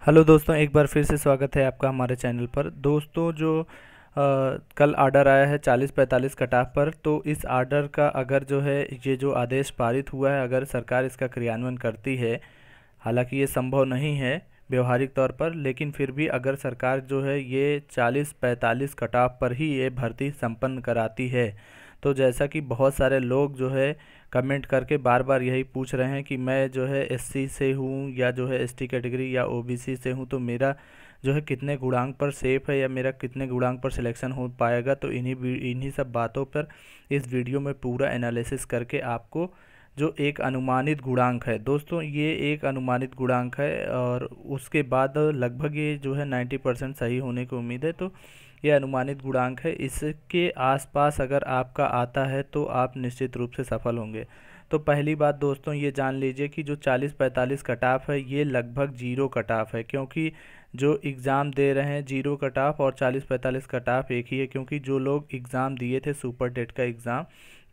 Hello दोस्तों, एक बार फिर से स्वागत है आपका हमारे चैनल पर। दोस्तों, जो कल आर्डर आया है 40-45 कटाफ पर, तो इस आर्डर का अगर जो है ये जो आदेश पारित हुआ है, अगर सरकार इसका क्रियान्वयन करती है, हालांकि ये संभव नहीं है व्यवहारिक तौर पर, लेकिन फिर भी अगर सरकार जो है ये 40-45 कटाफ पर ही ये भर्ती संपन्न कराती है, तो जैसा कि बहुत सारे लोग जो है कमेंट करके बार बार यही पूछ रहे हैं कि मैं जो है एससी से हूँ या जो है एसटी कैटेगरी या ओबीसी से हूँ, तो मेरा जो है कितने गुणांक पर सेफ है या मेरा कितने गुणांक पर सिलेक्शन हो पाएगा। तो इन्हीं सब बातों पर इस वीडियो में पूरा एनालिसिस करके आपको जो एक अनुमानित गुणांक है, दोस्तों ये एक अनुमानित गुणांक है और उसके बाद लगभग ये जो है 90% सही होने की उम्मीद है। तो ये अनुमानित गुणांक है, इसके आसपास अगर आपका आता है तो आप निश्चित रूप से सफल होंगे। तो पहली बात दोस्तों ये जान लीजिए कि जो 40-45 कटाफ है ये लगभग जीरो कटाफ है, क्योंकि जो एग्ज़ाम दे रहे हैं जीरो कटाफ और 40-45 कटाफ एक ही है, क्योंकि जो लोग एग्ज़ाम दिए थे सुपर टेट का एग्ज़ाम,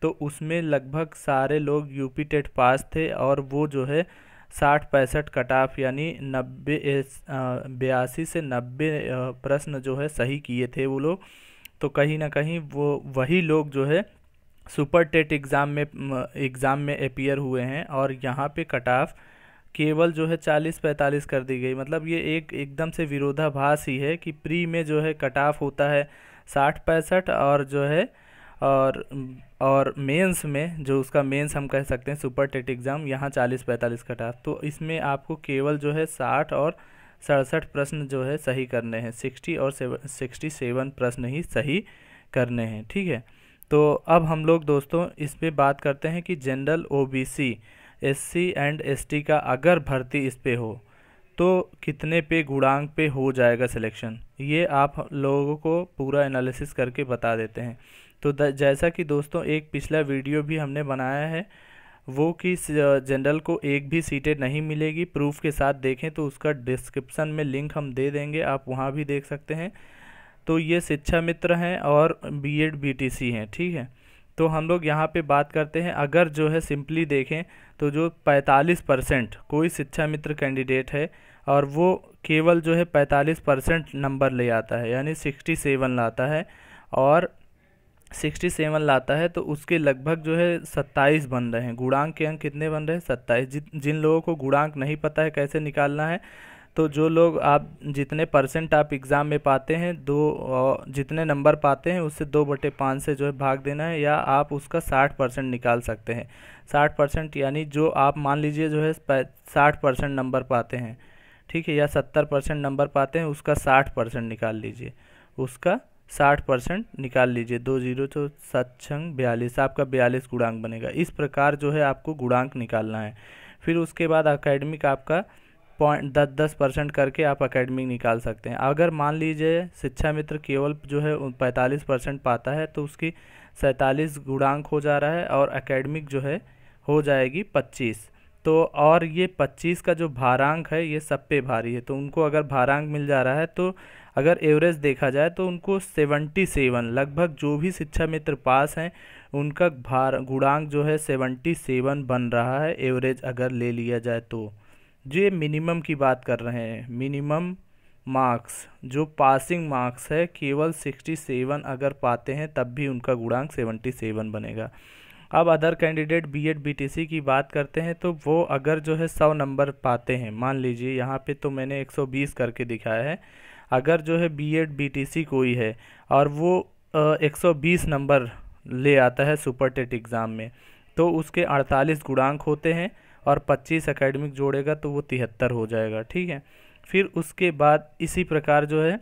तो उसमें लगभग सारे लोग यूपी टेट पास थे और वो जो है 60-65 कटाफ यानी 82 से 90 प्रश्न जो है सही किए थे वो लोग। तो कहीं ना कहीं वो वही लोग जो है सुपर टेट एग्ज़ाम में अपीयर हुए हैं और यहाँ पे कटाफ केवल जो है 40-45 कर दी गई। मतलब ये एक एकदम से विरोधाभास ही है कि प्री में जो है कटाफ होता है 60-65 और जो है और और मेंस में जो उसका मेंस हम कह सकते हैं सुपर टेट एग्ज़ाम, यहाँ 40-45 कटाफ। तो इसमें आपको केवल जो है 60 और 67 प्रश्न जो है सही करने हैं, 60 और 67 प्रश्न ही सही करने हैं, ठीक है। तो अब हम लोग दोस्तों इस पे बात करते हैं कि general OBC SC and ST का अगर भर्ती इस पे हो तो कितने पे गुणांक पे हो जाएगा सिलेक्शन, ये आप लोगों को पूरा एनालिसिस करके बता देते हैं। तो जैसा कि दोस्तों एक पिछला वीडियो भी हमने बनाया है वो कि जनरल को एक भी सीटें नहीं मिलेगी, प्रूफ के साथ देखें तो उसका डिस्क्रिप्शन में लिंक हम दे देंगे, आप वहाँ भी देख सकते हैं। तो ये शिक्षा मित्र हैं और बीएड बीटीसी हैं, ठीक है। तो हम लोग यहाँ पे बात करते हैं, अगर जो है सिंपली देखें तो जो 45% कोई शिक्षा मित्र कैंडिडेट है और वो केवल जो है 45% नंबर ले आता है यानी 67 लाता है और 67 लाता है, तो उसके लगभग जो है 27 बन रहे हैं, गुणांक के अंक कितने बन रहे हैं 27। जिन लोगों को गुणांक नहीं पता है कैसे निकालना है, तो जो लोग आप जितने परसेंट आप एग्ज़ाम में पाते हैं जितने नंबर पाते हैं उससे 2/5 से जो है भाग देना है, या आप उसका 60% निकाल सकते हैं। 60% यानी जो आप मान लीजिए जो है 60% नंबर पाते हैं, ठीक है, या 70% नंबर पाते हैं, उसका 60% निकाल लीजिए, उसका 60% निकाल लीजिए। 2 जीरो तो 7×42 आपका 42 गुणांक बनेगा। इस प्रकार जो है आपको गुणांक निकालना है। फिर उसके बाद एकेडमिक आपका 10% करके आप एकेडमिक निकाल सकते हैं। अगर मान लीजिए शिक्षा मित्र केवल जो है 45% पाता है तो उसकी 47 गुणांक हो जा रहा है और एकेडमिक जो है हो जाएगी 25। तो और ये 25 का जो भारांक है ये सब पे भारी है, तो उनको अगर भारांक मिल जा रहा है तो अगर एवरेज देखा जाए तो उनको 77 लगभग जो भी शिक्षा मित्र पास हैं उनका गुणांक जो है 77 बन रहा है, एवरेज अगर ले लिया जाए तो। जो ये मिनिमम की बात कर रहे हैं, मिनिमम मार्क्स जो पासिंग मार्क्स है केवल 67 अगर पाते हैं तब भी उनका गुणांक 77 बनेगा। अब अदर कैंडिडेट बीएड बीटीसी की बात करते हैं, तो वो अगर जो है 100 नंबर पाते हैं, मान लीजिए यहाँ पे तो मैंने 120 करके दिखाया है, अगर जो है बीएड बीटीसी कोई है और वो 120 नंबर ले आता है सुपर टेट एग्ज़ाम में, तो उसके 48 गुणांक होते हैं और 25 एकेडमिक जोड़ेगा तो वो 73 हो जाएगा, ठीक है। फिर उसके बाद इसी प्रकार जो है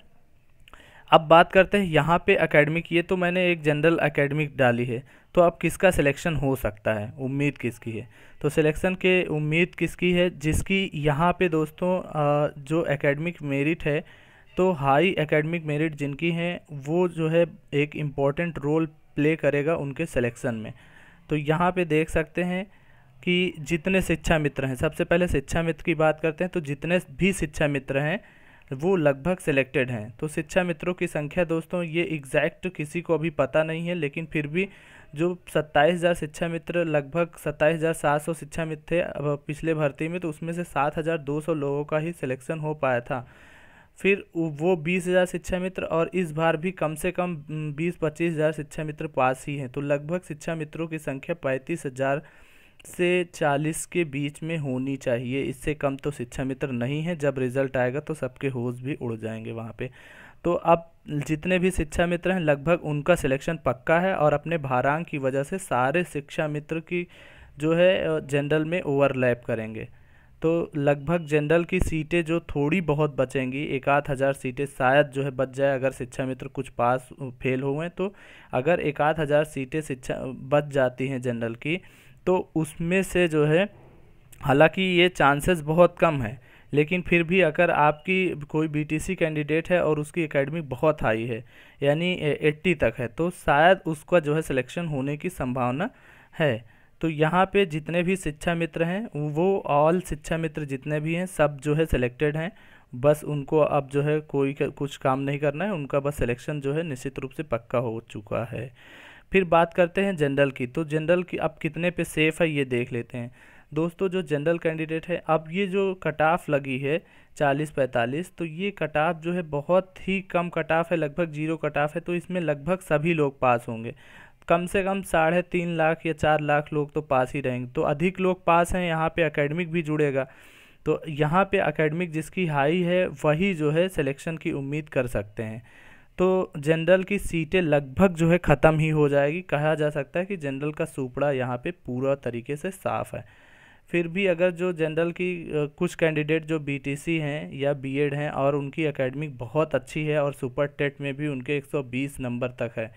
अब बात करते हैं यहाँ पे एकेडमिक, ये तो मैंने एक जनरल एकेडमिक डाली है, तो अब किसका सिलेक्शन हो सकता है, उम्मीद किसकी है। तो सिलेक्शन के उम्मीद किसकी है, जिसकी यहाँ पे दोस्तों जो एकेडमिक मेरिट है, तो हाई एकेडमिक मेरिट जिनकी हैं वो जो है एक इम्पॉर्टेंट रोल प्ले करेगा उनके सिलेक्शन में। तो यहाँ पे देख सकते हैं कि जितने शिक्षा मित्र हैं, सबसे पहले शिक्षा मित्र की बात करते हैं, तो जितने भी शिक्षा मित्र हैं वो लगभग सिलेक्टेड हैं। तो शिक्षा मित्रों की संख्या दोस्तों ये एग्जैक्ट किसी को अभी पता नहीं है, लेकिन फिर भी जो 27,000 शिक्षा मित्र, लगभग 27,700 शिक्षा मित्र थे अब पिछले भर्ती में, तो उसमें से 7,200 लोगों का ही सिलेक्शन हो पाया था। फिर वो 20,000 शिक्षा मित्र, और इस बार भी कम से कम 20-25,000 शिक्षा मित्र पास ही हैं। तो लगभग शिक्षा मित्रों की संख्या 35,000 से 40 के बीच में होनी चाहिए। इससे कम तो शिक्षा मित्र नहीं है। जब रिजल्ट आएगा तो सबके होश भी उड़ जाएंगे वहाँ पे। तो अब जितने भी शिक्षा मित्र हैं लगभग उनका सिलेक्शन पक्का है, और अपने भारांक की वजह से सारे शिक्षा मित्र की जो है जनरल में ओवरलैप करेंगे। तो लगभग जनरल की सीटें जो थोड़ी बहुत बचेंगी, 1-8 हज़ार सीटें शायद जो है बच जाए, अगर शिक्षा मित्र कुछ पास फेल हुए तो। अगर 1-8 हज़ार सीटें शिक्षा बच जाती हैं जनरल की, तो उसमें से जो है, हालांकि ये चांसेस बहुत कम है, लेकिन फिर भी अगर आपकी कोई बीटीसी कैंडिडेट है और उसकी एकेडमिक बहुत हाई है, यानी 80 तक है, तो शायद उसका जो है सिलेक्शन होने की संभावना है। तो यहाँ पे जितने भी शिक्षा मित्र हैं, वो ऑल शिक्षा मित्र जितने भी हैं सब जो है सिलेक्टेड हैं। बस उनको अब जो है कोई कुछ काम नहीं करना है, उनका बस सिलेक्शन जो है निश्चित रूप से पक्का हो चुका है। फिर बात करते हैं जनरल की। तो जनरल की अब कितने पे सेफ़ है ये देख लेते हैं दोस्तों। जो जनरल कैंडिडेट है, अब ये जो कट ऑफ लगी है 40-45, तो ये कट ऑफ जो है बहुत ही कम कट ऑफ है, लगभग 0 कट ऑफ है। तो इसमें लगभग सभी लोग पास होंगे, कम से कम 3.5 लाख या 4 लाख लोग तो पास ही रहेंगे। तो अधिक लोग पास हैं, यहाँ पे एकेडमिक भी जुड़ेगा। तो यहाँ पे एकेडमिक जिसकी हाई है वही जो है सिलेक्शन की उम्मीद कर सकते हैं। तो जनरल की सीटें लगभग जो है ख़त्म ही हो जाएगी। कहा जा सकता है कि जनरल का सुपड़ा यहाँ पे पूरा तरीके से साफ़ है। फिर भी अगर जो जनरल की कुछ कैंडिडेट जो बीटीसी हैं या बीएड हैं और उनकी एकेडमिक बहुत अच्छी है, और सुपर टेट में भी उनके 120 नंबर तक है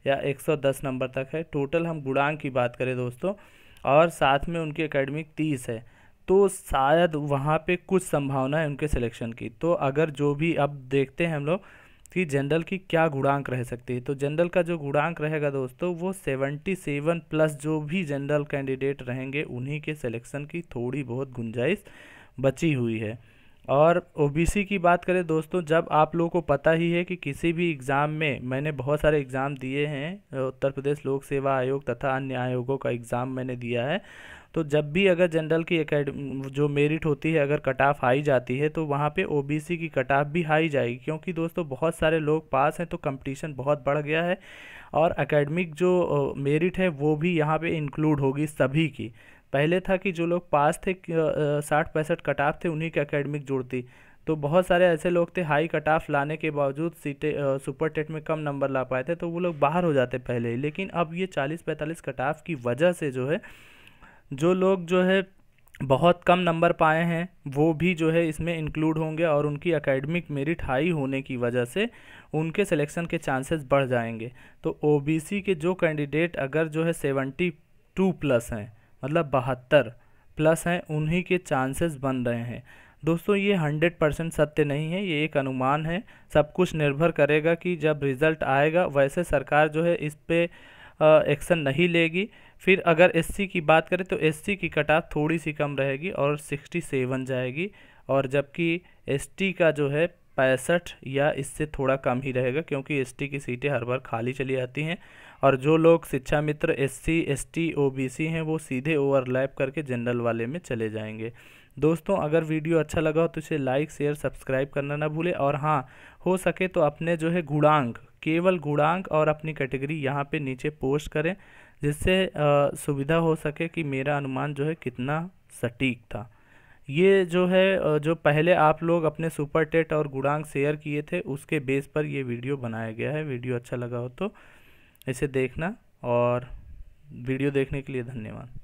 या 110 नंबर तक है, टोटल हम गुणांक की बात करें दोस्तों, और साथ में उनकी एकेडमिक 30 है, तो शायद वहाँ पे कुछ संभावना है उनके सिलेक्शन की। तो अगर जो भी अब देखते हैं हम लोग कि जनरल की क्या गुणांक रह सकती है, तो जनरल का जो गुणांक रहेगा दोस्तों वो 77 प्लस जो भी जनरल कैंडिडेट रहेंगे उन्हीं के सिलेक्शन की थोड़ी बहुत गुंजाइश बची हुई है। और ओबीसी की बात करें दोस्तों, जब आप लोगों को पता ही है कि किसी भी एग्ज़ाम में, मैंने बहुत सारे एग्ज़ाम दिए हैं, उत्तर प्रदेश लोक सेवा आयोग तथा अन्य आयोगों का एग्ज़ाम मैंने दिया है, तो जब भी अगर जनरल की जो मेरिट होती है अगर कट ऑफ हाई जाती है, तो वहाँ पे ओबीसी की कट ऑफ भी हाई जाएगी, क्योंकि दोस्तों बहुत सारे लोग पास हैं, तो कंपटीशन बहुत बढ़ गया है, और एकेडमिक जो मेरिट है वो भी यहाँ पे इंक्लूड होगी सभी की। पहले था कि जो लोग पास थे 60-65 कट ऑफ थे उन्हीं की एकेडमिक जुड़ती, तो बहुत सारे ऐसे लोग थे हाई कट ऑफ लाने के बावजूद सीटें सुपर टेट में कम नंबर ला पाए थे, तो वो लोग बाहर हो जाते पहले ही। लेकिन अब ये 40-45 कट ऑफ की वजह से जो है, जो लोग जो है बहुत कम नंबर पाए हैं वो भी जो है इसमें इंक्लूड होंगे, और उनकी एकेडमिक मेरिट हाई होने की वजह से उनके सिलेक्शन के चांसेस बढ़ जाएंगे। तो ओबीसी के जो कैंडिडेट अगर जो है 72 प्लस हैं, मतलब 72 प्लस हैं, उन्हीं के चांसेस बन रहे हैं दोस्तों। ये 100% सत्य नहीं है, ये एक अनुमान है। सब कुछ निर्भर करेगा कि जब रिज़ल्ट आएगा, वैसे सरकार जो है इस पे एक्शन नहीं लेगी। फिर अगर एससी की बात करें तो एससी की कट ऑफ थोड़ी सी कम रहेगी और 67 जाएगी, और जबकि एसटी का जो है 65 या इससे थोड़ा कम ही रहेगा, क्योंकि एसटी की सीटें हर बार खाली चली जाती हैं, और जो लोग शिक्षा मित्र एससी एसटी ओबीसी हैं वो सीधे ओवरलैप करके जनरल वाले में चले जाएंगे। दोस्तों अगर वीडियो अच्छा लगा हो तो इसे लाइक शेयर सब्सक्राइब करना ना भूलें, और हाँ हो सके तो अपने जो है गुणांक, केवल गुणांक और अपनी कैटेगरी यहाँ पे नीचे पोस्ट करें, जिससे सुविधा हो सके कि मेरा अनुमान जो है कितना सटीक था। ये जो है जो पहले आप लोग अपने सुपर टेट और गुणांक शेयर किए थे उसके बेस पर ये वीडियो बनाया गया है। वीडियो अच्छा लगा हो तो इसे देखना, और वीडियो देखने के लिए धन्यवाद।